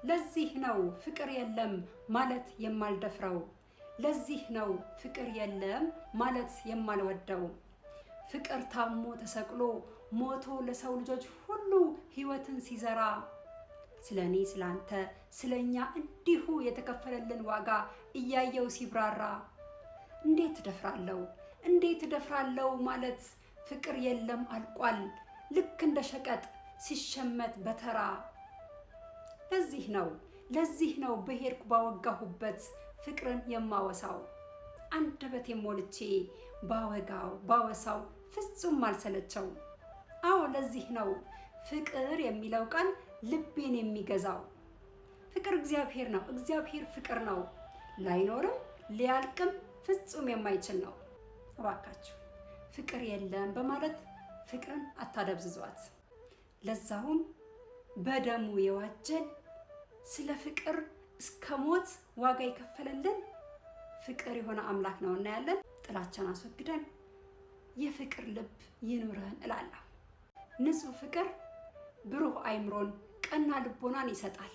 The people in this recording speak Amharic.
ለዚህ ነው ፍቅር የለም ማለት የማልደፍረው ለዚህ ነው ፍቅር የለም ማለት የማልወደው ፍቅር ታሞ ተሰቅሎ ሞቶ ለሰው ልጆች ሁሉ ሕይወትን ሲዘራ ስለኔ ስላንተ ስለኛ እንዲሁ የተከፈለልን ዋጋ እያየው ሲብራራ እንዴት ደፍራለው ማለት ፍቅር የለም አልቋል ልክ እንደ ሸቀጥ ሲሸመት በተራ ለዚህ ነው በሄድኩ ባወጋሁበት ፍቅርን የማወሳው አንደበቴ ሞልቼ ባወሳው ፍጹም አልሰለቸው አዎ ለዚህ ነው ፍቅር የሚለው ቃል ልቤን የሚገዛው ፍቅር እግዚአብሔር ነው እግዚአብሔር ፍቅር ነው ላይኖርም ሊያልቅም ፍጹም የማይችል ነው እባካችሁ ፍቅር የለም በማለት ፍቅርን አታደብዝዟት ለዛውም በደሙ የዋጀን ስለ ፍቅር እስከ ሞት ዋጋ የከፈለልን ፍቅር የሆነ አምላክ ነው እና ያለን ጥላቻን አስወግደን የፍቅር ልብ ይኑረን እላለሁ ንጹህ ፍቅር ብሩህ አይምሮን ቀና ልቦናን ይሰጣል